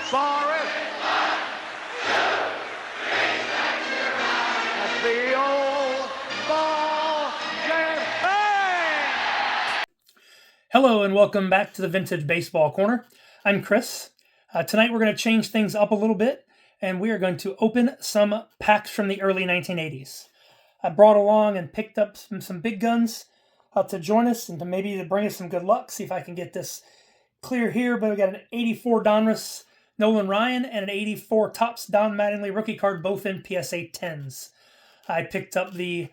Forrest. That's the old ball game. Hey! Hello and welcome back to the Vintage Baseball Corner. I'm Chris. Tonight we're going to change things up a little bit and we are going to open some packs from the early 1980s. I brought along and picked up some big guns to join us and to bring us some good luck. See if I can get this clear here. But we got an 84 Donruss Nolan Ryan and an 84 Topps Don Mattingly rookie card, both in PSA 10s. I picked up the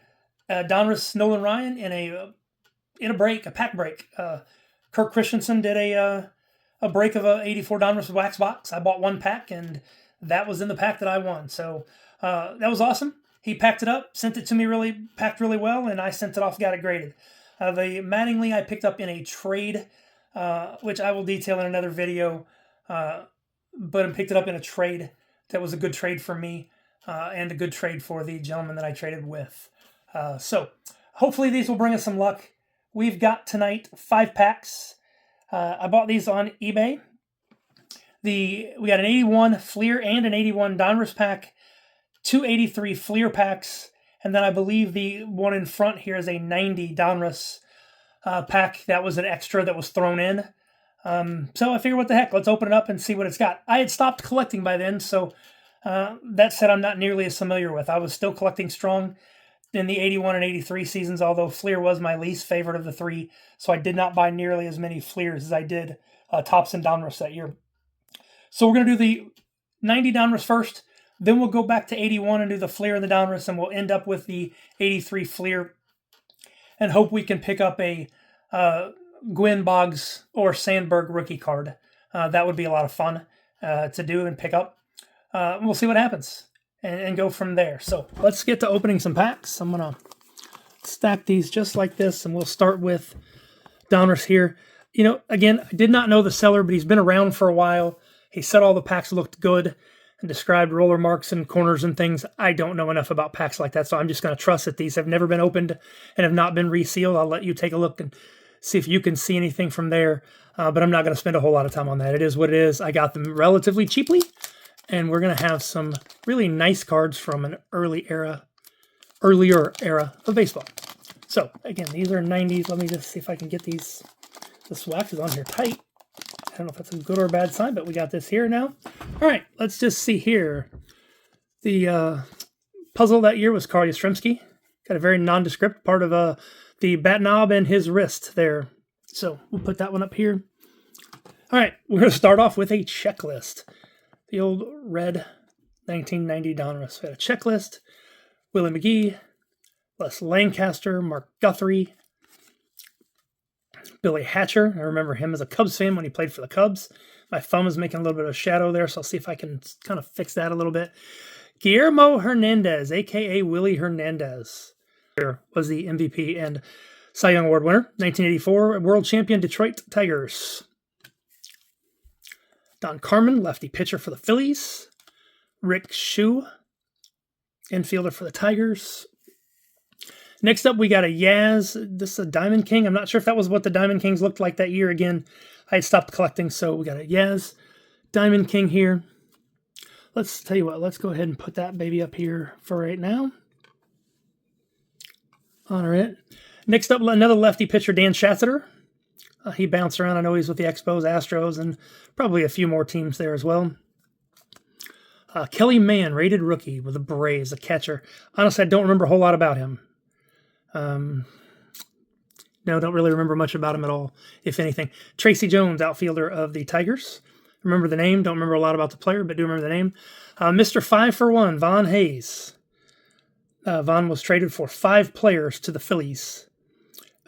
Donruss Nolan Ryan in a pack break. Kirk Christensen did a break of a 84 Donruss wax box. I bought one pack and that was in the pack that I won. So that was awesome. He packed it up, sent it to me packed really well, and I sent it off, got it graded. The Mattingly I picked up in a trade, which I will detail in another video, but I picked it up in a trade that was a good trade for me and a good trade for the gentleman that I traded with. So hopefully these will bring us some luck. We've got tonight 5 packs. I bought these on eBay. We got an 81 Fleer and an 81 Donruss pack, 2 83 Fleer packs, and then I believe the one in front here is a 90 Donruss pack. That was an extra that was thrown in. So I figured, what the heck, let's open it up and see what it's got. I had stopped collecting by then, so that said, I'm not nearly as familiar with. I was still collecting strong in the 81 and 83 seasons, although Fleer was my least favorite of the 3, so I did not buy nearly as many Fleers as I did Topps and Donruss that year. So we're going to do the 90 Donruss first, then we'll go back to 81 and do the Fleer and the Donruss, and we'll end up with the 83 Fleer, and hope we can pick up a Gwynn, Boggs, or Sandberg rookie card. That would be a lot of fun to do and pick up. We'll see what happens and go from there. So let's get to opening some packs. I'm going to stack these just like this, and we'll start with Donruss here. You know, again, I did not know the seller, but he's been around for a while. He said all the packs looked good and described roller marks and corners and things. I don't know enough about packs like that, so I'm just going to trust that these have never been opened and have not been resealed. I'll let you take a look and see if you can see anything from there, but I'm not going to spend a whole lot of time on that. It is what it is. I got them relatively cheaply, and we're going to have some really nice cards from an earlier era of baseball. So, again, these are 90s. Let me just see if I can get these. This wax is on here tight. I don't know if that's a good or a bad sign, but we got this here now. All right, let's just see here. The puzzle that year was Carl Yastrzemski. Got a very nondescript part of the bat knob and his wrist there. So we'll put that one up here. All right, we're going to start off with a checklist. The old red 1990 Donruss. We had a checklist. Willie McGee, Les Lancaster, Mark Guthrie, Billy Hatcher. I remember him as a Cubs fan when he played for the Cubs. My thumb is making a little bit of a shadow there, so I'll see if I can kind of fix that a little bit. Guillermo Hernandez, a.k.a. Willie Hernandez, was the MVP and Cy Young Award winner. 1984 world champion Detroit Tigers. Don Carmen, lefty pitcher for the Phillies. Rick Shue, infielder for the Tigers. Next up, we got a Yaz. This is a Diamond King. I'm not sure if that was what the Diamond Kings looked like that year. Again, I had stopped collecting, so we got a Yaz Diamond King here. Let's tell you what, let's go ahead and put that baby up here for right now. Honor it. Next up, another lefty pitcher, Dan Schatzeder. He bounced around. I know he's with the Expos, Astros, and probably a few more teams there as well. Kelly Mann, rated rookie with the Braves, a catcher. Honestly, I don't remember a whole lot about him. No, don't really remember much about him at all, if anything. Tracy Jones, outfielder of the Tigers. Remember the name. Don't remember a lot about the player, but do remember the name. Mr. 5-for-1, Von Hayes. Von was traded for 5 players to the Phillies.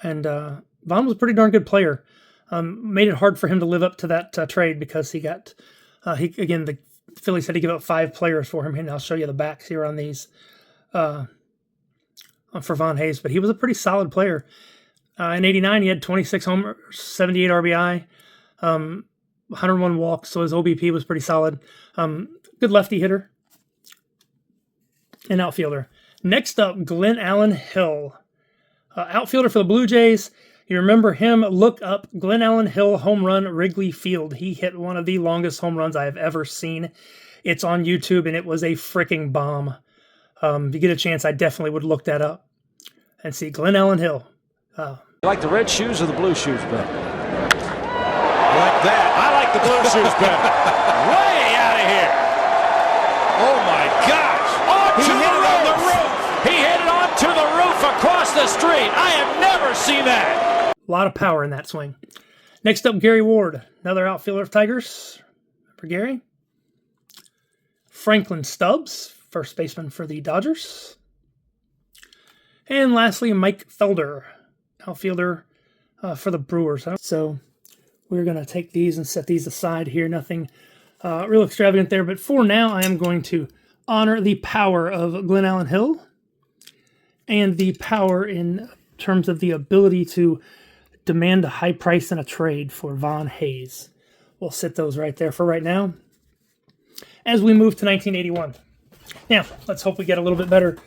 And Von was a pretty darn good player. Made it hard for him to live up to that trade because he got, the Phillies had to give up 5 players for him. And I'll show you the backs here on these for Von Hayes. But he was a pretty solid player. In 89, he had 26 homers, 78 RBI, 101 walks, so his OBP was pretty solid. Good lefty hitter and outfielder. Next up, Glenn Allen Hill, outfielder for the Blue Jays. You remember him? Look up Glen Allen Hill home run Wrigley Field. He hit one of the longest home runs I have ever seen. It's on YouTube, and it was a freaking bomb. If you get a chance, I definitely would look that up and see Glen Allen Hill. You like the red shoes or the blue shoes better? Like that. I like the blue shoes better. Way out of here. Oh my gosh. He hit it on the roof. He hit it onto the roof across the street. I have never seen that. A lot of power in that swing. Next up, Gary Ward, another outfielder of Tigers. For Gary. Franklin Stubbs, first baseman for the Dodgers. And lastly, Mike Felder, outfielder for the Brewers. So we're going to take these and set these aside here. Nothing real extravagant there. But for now, I am going to honor the power of Glen Allen Hill and the power in terms of the ability to demand a high price in a trade for Von Hayes. We'll set those right there for right now as we move to 1981. Now, let's hope we get a little bit better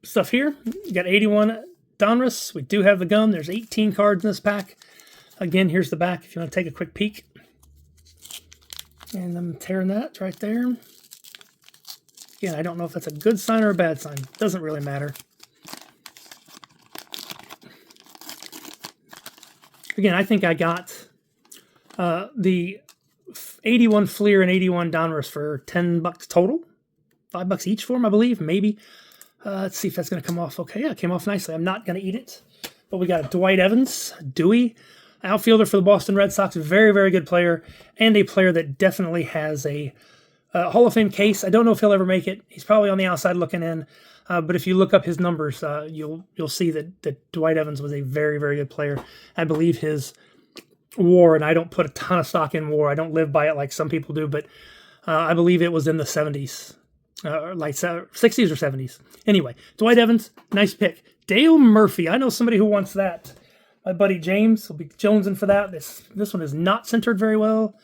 stuff here. We got 81 Donruss. We do have the gum. There's 18 cards in this pack. Again, here's the back if you want to take a quick peek. And I'm tearing that right there. Again, I don't know if that's a good sign or a bad sign. Doesn't really matter. Again, I think I got the 81 Fleer and 81 Donruss for $10 total. $5 each for them, I believe, maybe. Let's see if that's going to come off okay. Yeah, it came off nicely. I'm not going to eat it. But we got a Dwight Evans, Dewey, outfielder for the Boston Red Sox. Very, very good player, and a player that definitely has a Hall of Fame case. I don't know if he'll ever make it. He's probably on the outside looking in. But if you look up his numbers, you'll see that Dwight Evans was a very, very good player. I believe his WAR, and I don't put a ton of stock in WAR. I don't live by it like some people do, but I believe it was in the 70s, like 60s or 70s. Anyway, Dwight Evans, nice pick. Dale Murphy, I know somebody who wants that. My buddy James will be jonesing for that. This one is not centered very well.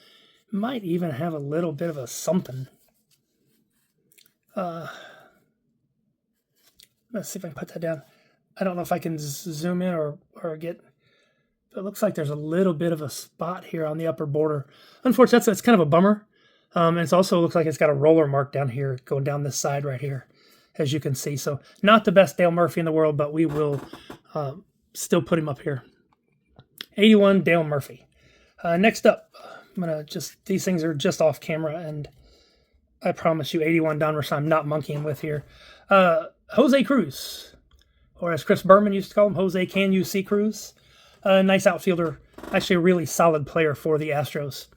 Might even have a little bit of a something. Let's see if I can put that down. I don't know if I can zoom in or get... It looks like there's a little bit of a spot here on the upper border. Unfortunately, that's kind of a bummer. And it also looks like it's got a roller mark down here, going down this side right here, as you can see. So not the best Dale Murphy in the world, but we will still put him up here. 81 Dale Murphy. Next up, I'm going to these things are just off camera, and I promise you 81 Donruss I'm not monkeying with here. Jose Cruz, or as Chris Berman used to call him, Jose Can You See Cruz. Nice outfielder, actually a really solid player for the Astros.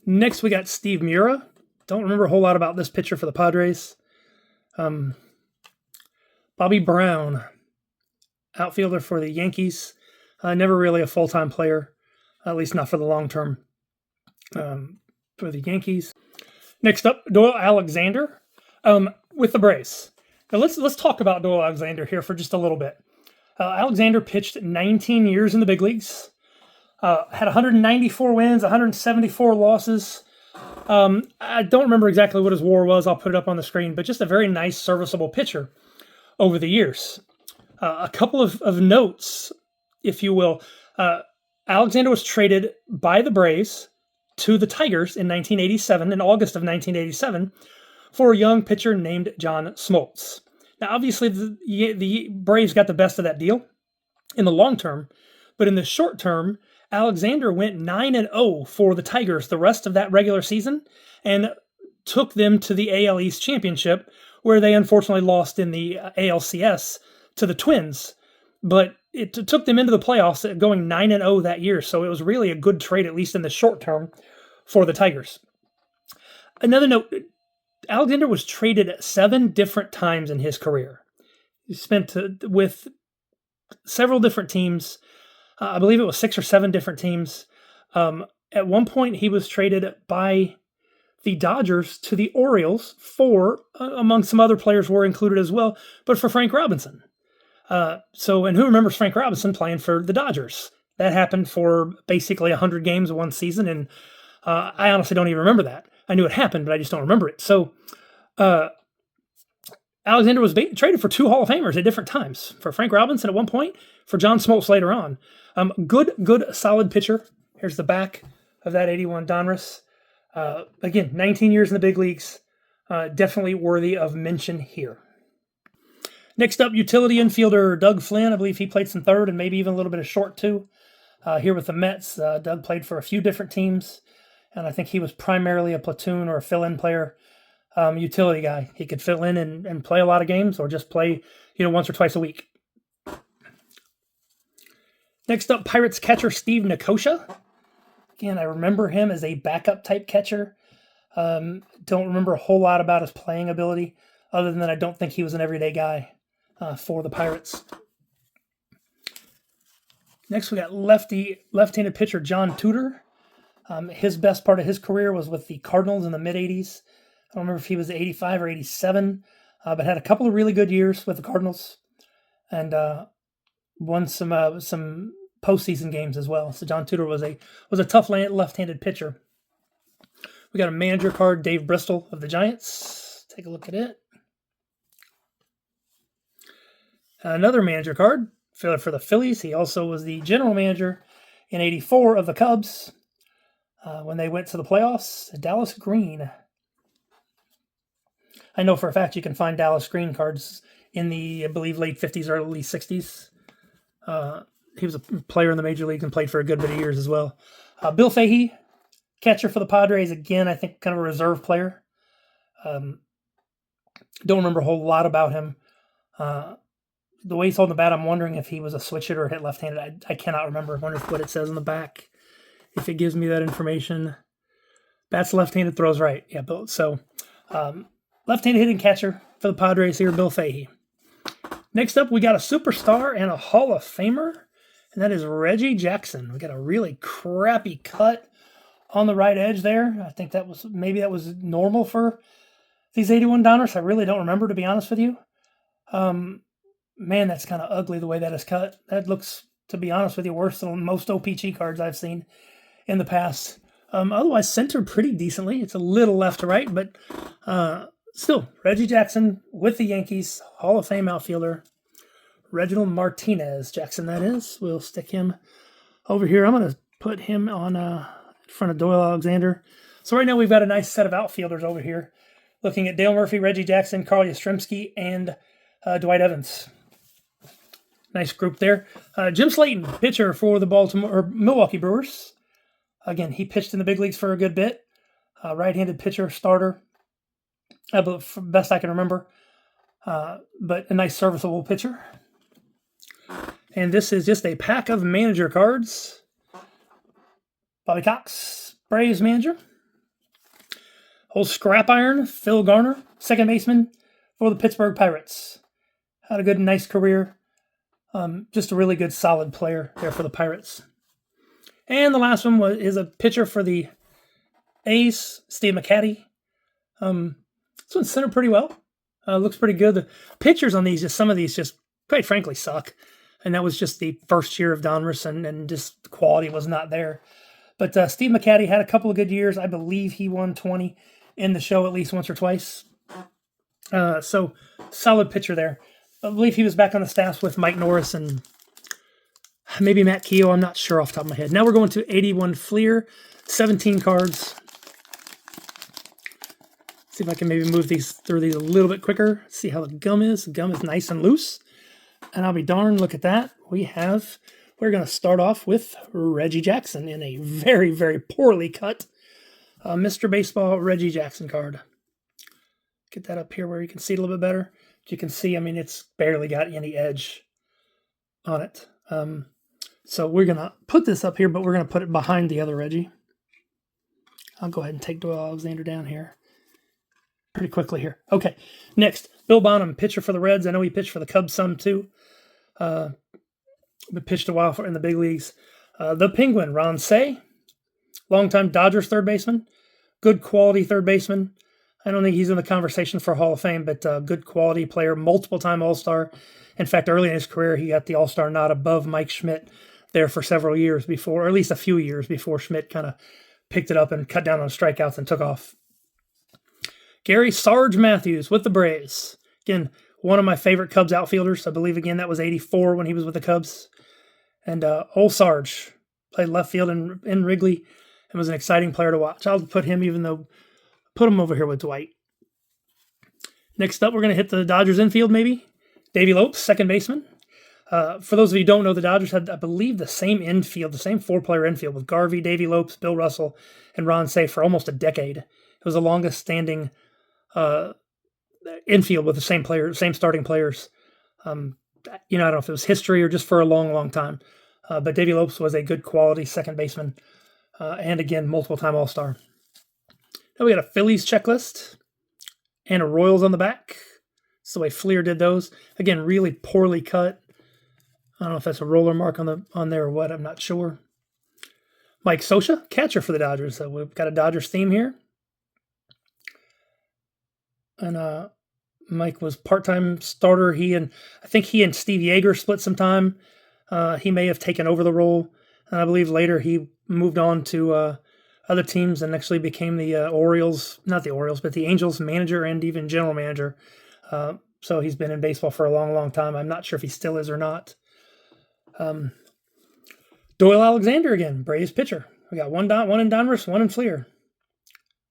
Next, we got Steve Mura. Don't remember a whole lot about this pitcher for the Padres. Bobby Brown, outfielder for the Yankees. Never really a full-time player, at least not for the long term for the Yankees. Next up, Doyle Alexander with the Braves. Now let's talk about Doyle Alexander here for just a little bit. Alexander pitched 19 years in the big leagues, had 194 wins, 174 losses. I don't remember exactly what his WAR was. I'll put it up on the screen, but just a very nice, serviceable pitcher over the years. A couple of notes, if you will. Alexander was traded by the Braves to the Tigers in 1987, in August of 1987, for a young pitcher named John Smoltz. Now, obviously, the Braves got the best of that deal in the long term, but in the short term, Alexander went 9-0 for the Tigers the rest of that regular season and took them to the AL East Championship, where they unfortunately lost in the ALCS to the Twins. But it took them into the playoffs going 9-0 that year, so it was really a good trade, at least in the short term, for the Tigers. Another note, Alexander was traded 7 different times in his career. He spent with several different teams. I believe it was 6 or 7 different teams. At one point, he was traded by the Dodgers to the Orioles for, among some other players were included as well, but for Frank Robinson. And who remembers Frank Robinson playing for the Dodgers? That happened for basically 100 games one season, and I honestly don't even remember that. I knew it happened, but I just don't remember it. So Alexander was traded for 2 Hall of Famers at different times. For Frank Robinson at one point, for John Smoltz later on. Good, solid pitcher. Here's the back of that 81 Donruss. Again, 19 years in the big leagues. Definitely worthy of mention here. Next up, utility infielder Doug Flynn. I believe he played some third and maybe even a little bit of short too. Here with the Mets, Doug played for a few different teams, and I think he was primarily a platoon or a fill-in player, utility guy. He could fill in and play a lot of games or just play, once or twice a week. Next up, Pirates catcher Steve Nicosia. Again, I remember him as a backup type catcher. Don't remember a whole lot about his playing ability, other than that I don't think he was an everyday guy for the Pirates. Next, we got left-handed pitcher John Tudor. His best part of his career was with the Cardinals in the mid-'80s. I don't remember if he was 85 or 87, but had a couple of really good years with the Cardinals and won some postseason games as well. So John Tudor was a tough left-handed pitcher. We got a manager card, Dave Bristol of the Giants. Take a look at it. Another manager card for the Phillies. He also was the general manager in '84 of the Cubs when they went to the playoffs. Dallas Green. I know for a fact you can find Dallas Green cards in the, I believe, late 50s, early 60s. He was a player in the major leagues and played for a good bit of years as well. Bill Fahey, catcher for the Padres. Again, I think kind of a reserve player. Don't remember a whole lot about him. The way he's holding the bat, I'm wondering if he was a switch hitter or hit left-handed. I cannot remember. I wonder what it says on the back, if it gives me that information. Bats left-handed, throws right. Yeah, so left-handed hitting catcher for the Padres here, Bill Fahey. Next up, we got a superstar and a Hall of Famer, and that is Reggie Jackson. We got a really crappy cut on the right edge there. I think that was normal for these 81 Donruss. I really don't remember, to be honest with you. Man, that's kind of ugly the way that is cut. That looks, to be honest with you, worse than most OPG cards I've seen in the past. Otherwise, centered pretty decently. It's a little left to right, but still, Reggie Jackson with the Yankees, Hall of Fame outfielder. Reginald Martinez Jackson, that is. We'll stick him over here. I'm going to put him on in front of Doyle Alexander. So right now we've got a nice set of outfielders over here. Looking at Dale Murphy, Reggie Jackson, Carl Yastrzemski, and Dwight Evans. Nice group there. Jim Slayton, pitcher for the Milwaukee Brewers. Again, he pitched in the big leagues for a good bit. Right-handed pitcher, starter, best I can remember. But a nice serviceable pitcher. And this is just a pack of manager cards. Bobby Cox, Braves manager. Old scrap iron, Phil Garner, second baseman for the Pittsburgh Pirates. Had a good, nice career. Just a really good, solid player there for the Pirates. And the last one is a pitcher for the A's, Steve McCatty. This one's centered pretty well. Looks pretty good. The pictures on these, some of these just, quite frankly, suck. And that was just the first year of Donruss, and just the quality was not there. But Steve McCatty had a couple of good years. I believe he won 20 in the show at least once or twice. So, solid pitcher there. I believe he was back on the staffs with Mike Norris and maybe Matt Keogh. I'm not sure off the top of my head. Now we're going to 81 Fleer, 17 cards. See if I can maybe move through these a little bit quicker. See how the gum is. The gum is nice and loose. And I'll be darned, look at that. We're going to start off with Reggie Jackson in a very, very poorly cut Mr. Baseball Reggie Jackson card. Get that up here where you can see it a little bit better. You can see, it's barely got any edge on it. So we're going to put this up here, but we're going to put it behind the other Reggie. I'll go ahead and take Doyle Alexander down here pretty quickly here. Okay, next, Bill Bonham, pitcher for the Reds. I know he pitched for the Cubs some too. But pitched a while in the big leagues. The Penguin, Ron Cey, longtime Dodgers third baseman. Good quality third baseman. I don't think he's in the conversation for Hall of Fame, but good quality player, multiple-time All-Star. In fact, early in his career, he got the All-Star nod above Mike Schmidt there for several years before, or at least a few years before Schmidt kind of picked it up and cut down on strikeouts and took off. Gary Sarge Matthews with the Braves. Again, one of my favorite Cubs outfielders. I believe, again, that was 84 when he was with the Cubs. And old Sarge played left field in Wrigley and was an exciting player to watch. I'll put him over here with Dwight. Next up, we're going to hit the Dodgers infield maybe. Davey Lopes, second baseman. For those of you who don't know, the Dodgers had, I believe, the same infield, the same four-player infield with Garvey, Davey Lopes, Bill Russell, and Ron Cey for almost a decade. It was the longest standing infield with the same starting players. I don't know if it was history or just for a long, long time. But Davey Lopes was a good quality second baseman. And again, multiple-time All-Star. Now we got a Phillies checklist and a Royals on the back. That's the way Fleer did those. Again, really poorly cut. I don't know if that's a roller mark on there or what. I'm not sure. Mike Scioscia, catcher for the Dodgers. So we've got a Dodgers theme here. And Mike was part-time starter. I think he and Steve Yeager split some time. He may have taken over the role. And I believe later he moved on to other teams and actually became the the Angels manager and even general manager. So he's been in baseball for a long, long time. I'm not sure if he still is or not. Doyle Alexander again, Braves pitcher. We got one in Donruss, one in Fleer.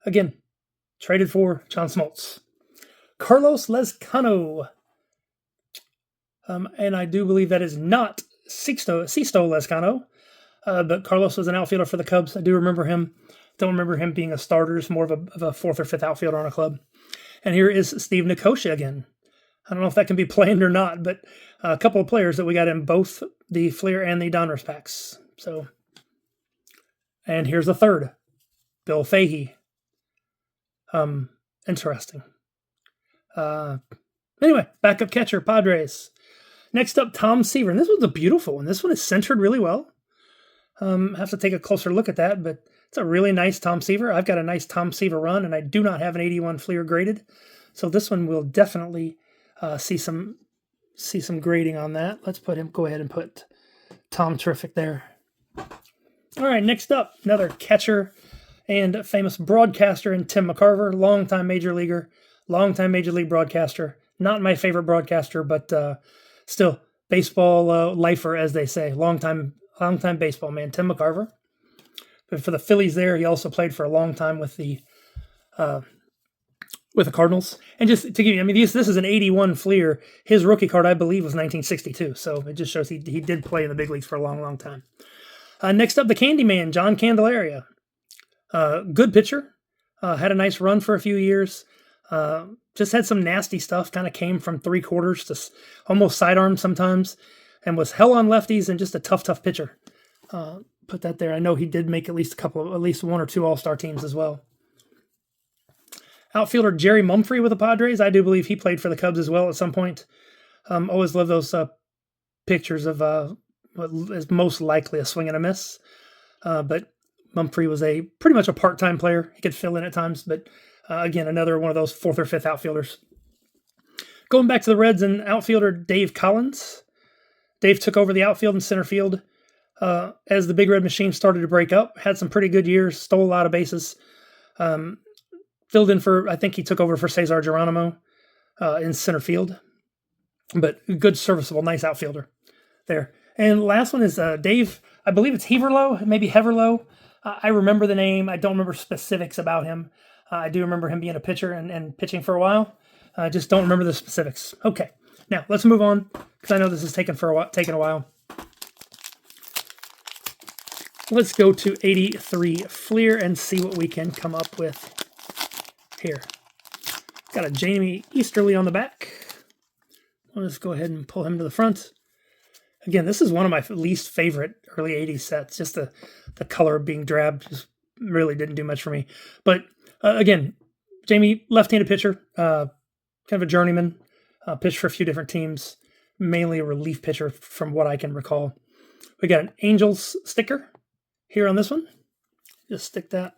Again, traded for John Smoltz. Carlos Lezcano. And I do believe that is not Sixto Lezcano. But Carlos was an outfielder for the Cubs. I do remember him. Don't remember him being a starter. Just more of a fourth or fifth outfielder on a club. And here is Steve Nicosia again. I don't know if that can be planned or not, but a couple of players that we got in both the Fleer and the Donruss packs. So, and here's the third, Bill Fahey. Interesting. Anyway, backup catcher, Padres. Next up, Tom Seaver. And this was a beautiful one. This one is centered really well. Have to take a closer look at that, but it's a really nice Tom Seaver. I've got a nice Tom Seaver run, and I do not have an 81 Fleer graded. So this one will definitely see some grading on that. Let's go ahead and put Tom Terrific there. All right, next up, another catcher and famous broadcaster in Tim McCarver, longtime Major Leaguer, longtime Major League broadcaster. Not my favorite broadcaster, but still baseball lifer, as they say. Longtime baseball man, Tim McCarver. But for the Phillies there, he also played for a long time with the Cardinals. And just to give you, this is an 81 Fleer. His rookie card, I believe, was 1962. So it just shows he did play in the big leagues for a long, long time. Next up, the Candyman, John Candelaria. Good pitcher. Had a nice run for a few years. Just had some nasty stuff. Kind of came from three quarters to almost sidearm sometimes. And was hell on lefties and just a tough pitcher. Put that there. I know he did make at least one or two All-Star teams as well. Outfielder Jerry Mumphrey with the Padres. I do believe he played for the Cubs as well at some point. Always love those pictures of what is most likely a swing and a miss. But Mumphrey was pretty much a part-time player. He could fill in at times, but again, another one of those fourth or fifth outfielders. Going back to the Reds and outfielder Dave Collins. Dave took over the outfield and center field as the Big Red Machine started to break up. Had some pretty good years, stole a lot of bases. Filled in I think he took over for Cesar Geronimo in center field. But good, serviceable, nice outfielder there. And last one is Dave, I believe it's Heverlo, maybe Heverlo. I remember the name. I don't remember specifics about him. I do remember him being a pitcher and pitching for a while. I just don't remember the specifics. Okay, now let's move on because I know this is taking a while. Let's go to 83 Fleer and see what we can come up with here. Got a Jamie Easterly on the back. Let's go ahead and pull him to the front. Again, this is one of my least favorite early 80s sets. Just the color being drab just really didn't do much for me. But again, Jamie, left-handed pitcher, kind of a journeyman, pitched for a few different teams, mainly a relief pitcher from what I can recall. We got an Angels sticker here on this one. Just stick that.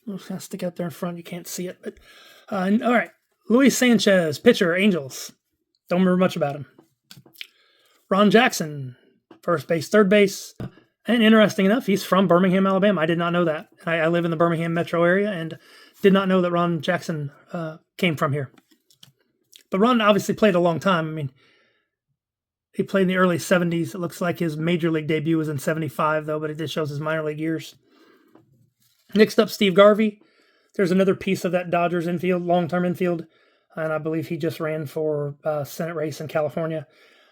I'm just going to stick out there in front. You can't see it. But all right. Luis Sanchez, pitcher, Angels. Don't remember much about him. Ron Jackson, first base, third base. And interesting enough, he's from Birmingham, Alabama. I did not know that. I live in the Birmingham metro area and did not know that Ron Jackson came from here. But Ron obviously played a long time. I mean, he played in the early 70s. It looks like his major league debut was in 75, though, but it just shows his minor league years. Next up, Steve Garvey. There's another piece of that Dodgers infield, long-term infield, and I believe he just ran for Senate race in California.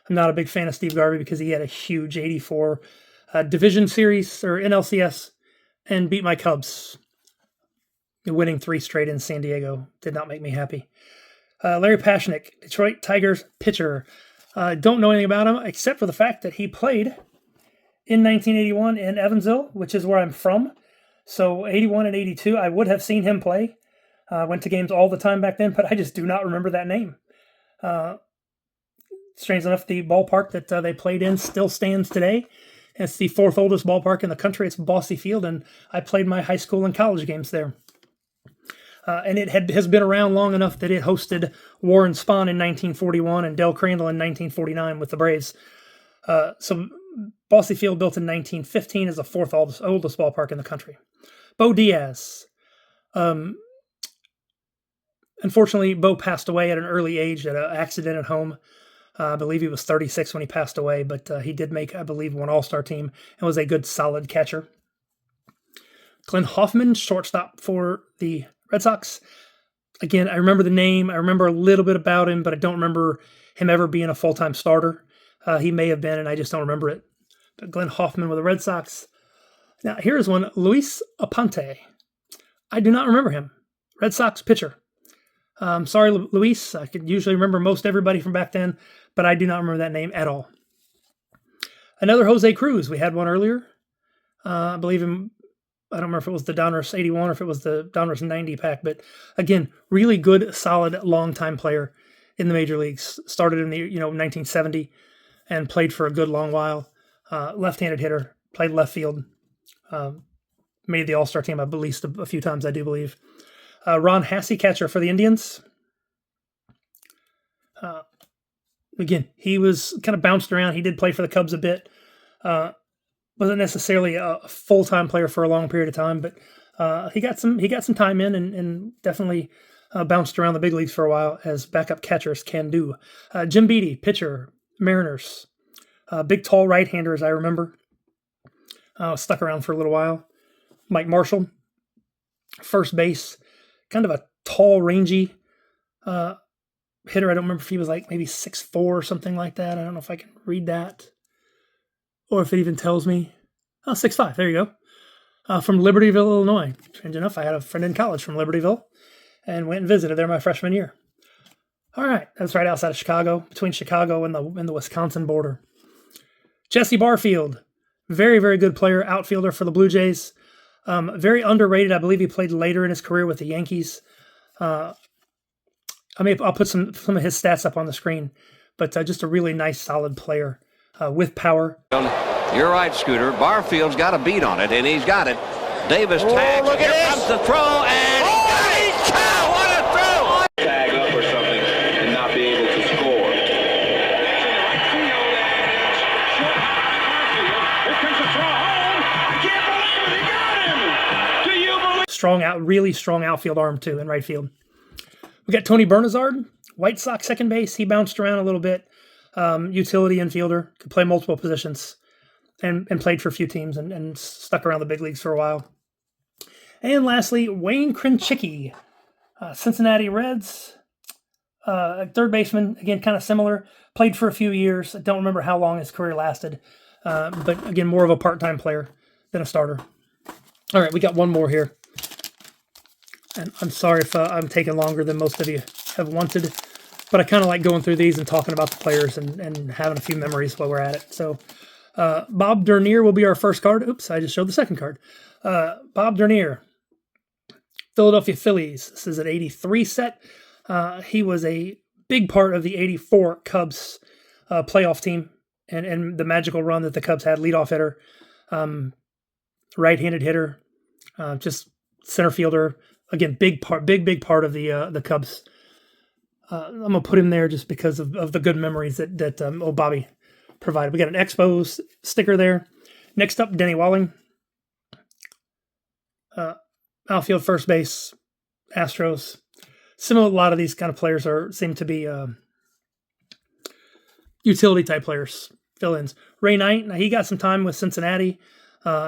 I'm not a big fan of Steve Garvey because he had a huge 84 division series, or NLCS, and beat my Cubs. Winning 3 straight in San Diego did not make me happy. Larry Pashnick, Detroit Tigers pitcher. Don't know anything about him except for the fact that he played in 1981 in Evansville, which is where I'm from. So 81 and 82, I would have seen him play. Went to games all the time back then, but I just do not remember that name. Strange enough, the ballpark that they played in still stands today. It's the 4th oldest ballpark in the country. It's Bosse Field, and I played my high school and college games there. And it has been around long enough that it hosted Warren Spahn in 1941 and Del Crandall in 1949 with the Braves. So Bosse Field, built in 1915, is the 4th oldest ballpark in the country. Bo Diaz. Unfortunately, Bo passed away at an early age at an accident at home. I believe he was 36 when he passed away, but he did make, I believe, one All-Star team and was a good, solid catcher. Glenn Hoffman, shortstop for the Red Sox. Again, I remember the name. I remember a little bit about him, but I don't remember him ever being a full-time starter. He may have been, and I just don't remember it. But Glenn Hoffman with the Red Sox. Now, here's one. Luis Aponte. I do not remember him. Red Sox pitcher. Sorry, Luis. I could usually remember most everybody from back then, but I do not remember that name at all. Another Jose Cruz. We had one earlier. I believe him. I don't remember if it was the Donruss 81 or if it was the Donruss 90 pack, but again, really good, solid, long-time player in the major leagues. Started in the 1970 and played for a good long while. Left-handed hitter, played left field. Made the All-Star team at least a few times, I do believe. Ron Hassey, catcher for the Indians. Again, he was kind of bounced around. He did play for the Cubs a bit. Wasn't necessarily a full-time player for a long period of time, but he got some time in and definitely bounced around the big leagues for a while, as backup catchers can do. Jim Beattie, pitcher, Mariners. Big, tall right-hander, as I remember. Stuck around for a little while. Mike Marshall, first base. Kind of a tall, rangy hitter. I don't remember if he was like maybe 6'4" or something like that. I don't know if I can read that, or if it even tells me. 6'5", there you go. From Libertyville, Illinois. Strange enough, I had a friend in college from Libertyville and went and visited there my freshman year. All right, that's right outside of Chicago, between Chicago and the Wisconsin border. Jesse Barfield, very, very good player, outfielder for the Blue Jays. Very underrated. I believe he played later in his career with the Yankees. I'll put some of his stats up on the screen, but just a really nice, solid player with power. You're right, Scooter. Barfield's got a beat on it, and he's got it. Davis tags. Look at Here comes the throw, and holy cow, what a throw! Tag up or something and not be able to score. Here comes the throw home. I can't believe it. He got him. Do you believe? Really strong outfield arm too in right field. We got Tony Bernazard, White Sox second base. He bounced around a little bit. Utility infielder, could play multiple positions, and played for a few teams and stuck around the big leagues for a while. And lastly, Wayne Krenchicki, Cincinnati Reds, third baseman, again, kind of similar. Played for a few years. I don't remember how long his career lasted, but again, more of a part-time player than a starter. All right, we got one more here. And I'm sorry if I'm taking longer than most of you have wanted, but I kind of like going through these and talking about the players and having a few memories while we're at it. So Bob Dernier will be our first card. Oops, I just showed the second card. Bob Dernier, Philadelphia Phillies. This is an 83 set. He was a big part of the 84 Cubs playoff team and the magical run that the Cubs had. Leadoff hitter, right-handed hitter, just center fielder. Again, big part of the Cubs. I'm gonna put him there just because of the good memories that old Bobby provided. We got an Expos sticker there. Next up, Denny Walling, outfield, first base, Astros. Similar, a lot of these kind of players seem to be utility type players, fill-ins. Ray Knight, now he got some time with Cincinnati.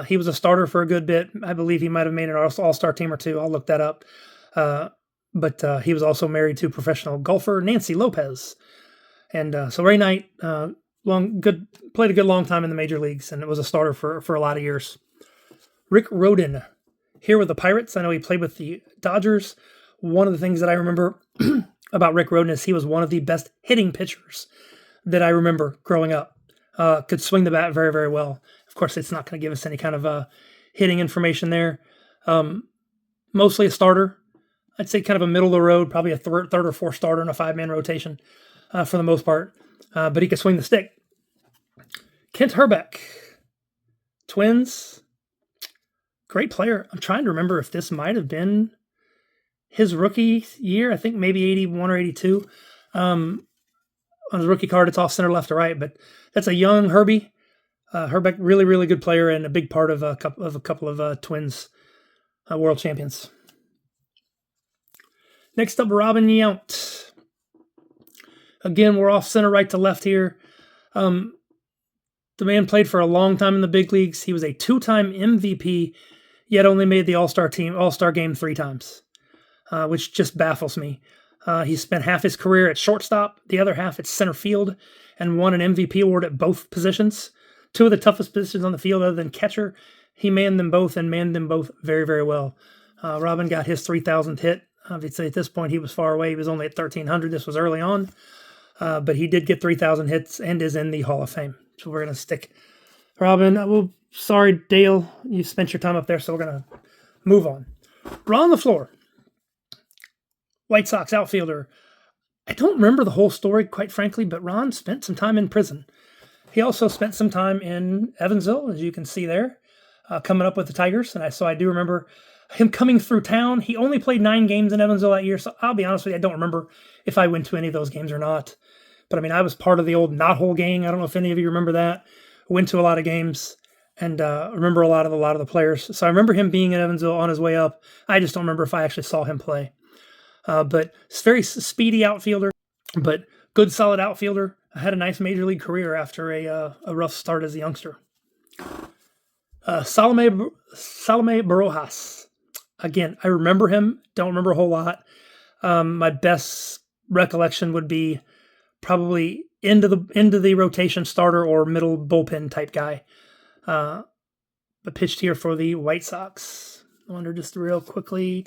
He was a starter for a good bit. I believe he might have made an all-star team or two. I'll look that up. But he was also married to professional golfer Nancy Lopez. And so Ray Knight, played a good long time in the major leagues, and it was a starter for a lot of years. Rick Rhoden, here with the Pirates. I know he played with the Dodgers. One of the things that I remember about Rick Rhoden is he was one of the best hitting pitchers that I remember growing up. Could swing the bat very, very well. Of course, it's not going to give us any kind of hitting information there. Mostly a starter. I'd say kind of a middle of the road, probably a third or fourth starter in a 5-man rotation for the most part. But he could swing the stick. Kent Herbeck, Twins. Great player. I'm trying to remember if this might have been his rookie year. I think maybe 81 or 82. On his rookie card, it's off center, left to right. But that's a young Herbie. Herbeck, really, really good player and a big part of a couple of Twins world champions. Next up, Robin Yount. Again, we're off center, right to left here. The man played for a long time in the big leagues. He was a 2-time MVP, yet only made the All-Star game 3 times, which just baffles me. He spent half his career at shortstop, the other half at center field, and won an MVP award at both positions. 2 of the toughest positions on the field other than catcher. He manned them both and manned them both very, very well. Robin got his 3,000th hit. Obviously, at this point, he was far away. He was only at 1,300. This was early on. But he did get 3,000 hits and is in the Hall of Fame. So we're going to stick Robin. Sorry, Dale, you spent your time up there, so we're going to move on. Ron LaFleur, White Sox outfielder. I don't remember the whole story, quite frankly, but Ron spent some time in prison. He also spent some time in Evansville, as you can see there, coming up with the Tigers. And so I do remember him coming through town. He only played 9 games in Evansville that year, so I'll be honest with you, I don't remember if I went to any of those games or not. But I mean, I was part of the old Knothole gang. I don't know if any of you remember that. Went to a lot of games and remember a lot of the players. So I remember him being in Evansville on his way up. I just don't remember if I actually saw him play. But it's very speedy outfielder, but good solid outfielder. I had a nice major league career after a rough start as a youngster. Salome Barojas. Again, I remember him. Don't remember a whole lot. My best recollection would be probably into the rotation starter or middle bullpen type guy. But pitched here for the White Sox. I wonder just real quickly.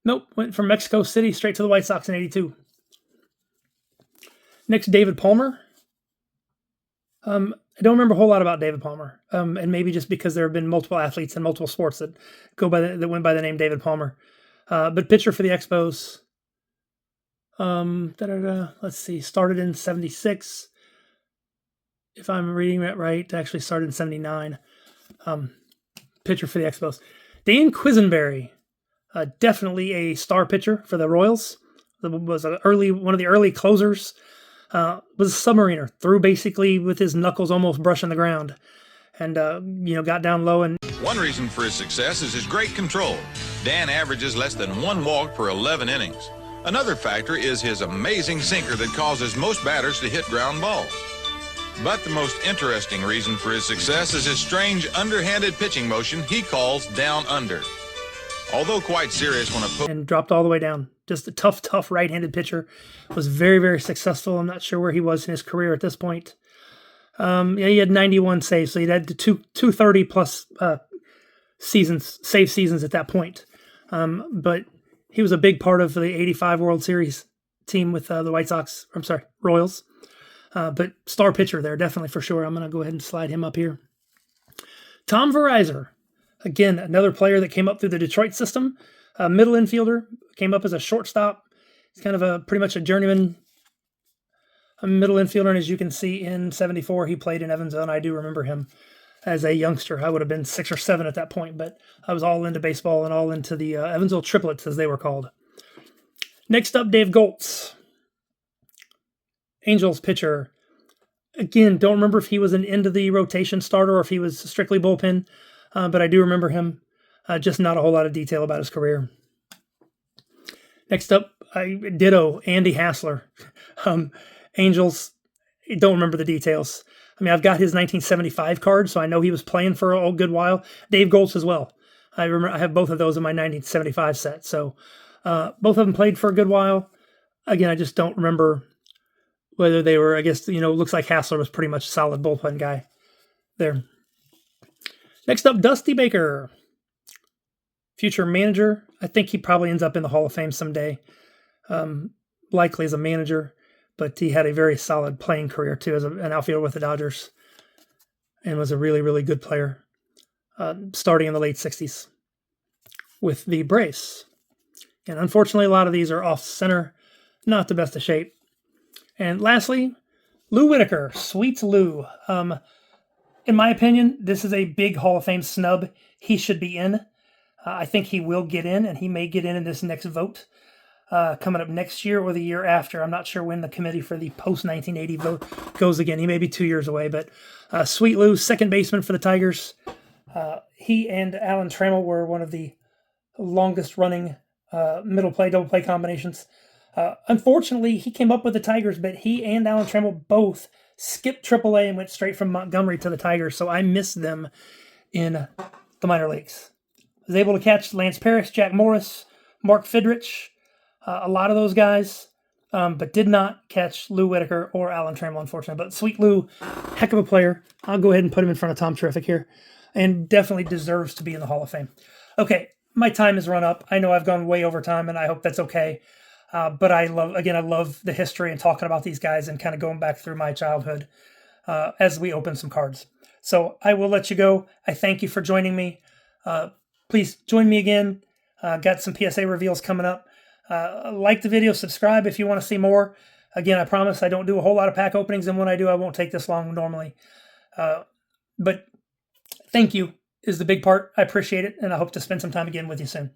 Nope, went from Mexico City straight to the White Sox in 82. Next, David Palmer. I don't remember a whole lot about David Palmer, and maybe just because there have been multiple athletes in multiple sports that went by the name David Palmer. But pitcher for the Expos. Let's see, started in 76. If I'm reading that right, actually started in 79. Pitcher for the Expos. Dan Quisenberry, definitely a star pitcher for the Royals. Was one of the early closers. Was a submariner, threw basically with his knuckles almost brushing the ground, and got down low. And one reason for his success is his great control. Dan averages less than 1 walk per 11 innings. Another factor is his amazing sinker that causes most batters to hit ground balls. But the most interesting reason for his success is his strange underhanded pitching motion he calls down under. Although quite serious when and dropped all the way down. Just a tough right-handed pitcher. Was very, very successful. I'm not sure where he was in his career at this point. He had 91 saves, so he had 230 plus save seasons at that point. But he was a big part of the 85 World Series team with the Royals. But star pitcher there, definitely for sure. I'm going to go ahead and slide him up here. Tom Verizor. Again, another player that came up through the Detroit system. Middle infielder, came up as a shortstop. He's kind of pretty much a journeyman middle infielder. And as you can see in 74, he played in Evansville, and I do remember him as a youngster. I would have been 6 or 7 at that point, but I was all into baseball and all into the Evansville triplets, as they were called. Next up, Dave Goltz. Angels pitcher. Again, don't remember if he was an end of the rotation starter or if he was strictly bullpen, but I do remember him. Just not a whole lot of detail about his career. Next up, ditto Andy Hassler. Angels, don't remember the details. I mean, I've got his 1975 card, so I know he was playing for a good while. Dave Goltz as well. I remember I have both of those in my 1975 set. So both of them played for a good while. Again, I just don't remember whether they were, I guess, looks like Hassler was pretty much a solid bullpen guy there. Next up, Dusty Baker. Future manager. I think he probably ends up in the Hall of Fame someday. Likely as a manager, but he had a very solid playing career too as an outfielder with the Dodgers and was a really, really good player starting in the late 60s with the Braves. And unfortunately, a lot of these are off center, not the best of shape. And lastly, Lou Whitaker, Sweet Lou. In my opinion, this is a big Hall of Fame snub. He should be in. I think he will get in, and he may get in this next vote coming up next year or the year after. I'm not sure when the committee for the post-1980 vote goes again. He may be 2 years away, but Sweet Lou, second baseman for the Tigers. He and Alan Trammell were one of the longest-running middle play, double play combinations. Unfortunately, he came up with the Tigers, but he and Alan Trammell both skipped AAA and went straight from Montgomery to the Tigers, so I miss them in the minor leagues. Was able to catch Lance Parrish, Jack Morris, Mark Fidrich, a lot of those guys, but did not catch Lou Whitaker or Alan Trammell, unfortunately. But Sweet Lou, heck of a player. I'll go ahead and put him in front of Tom Terrific here, and definitely deserves to be in the Hall of Fame. Okay, my time has run up. I know I've gone way over time, and I hope that's okay. But I love the history and talking about these guys and kind of going back through my childhood as we open some cards. So I will let you go. I thank you for joining me. Please join me again. Got some PSA reveals coming up. Like the video, subscribe if you want to see more. Again, I promise I don't do a whole lot of pack openings, and when I do, I won't take this long normally. But thank you is the big part. I appreciate it, and I hope to spend some time again with you soon.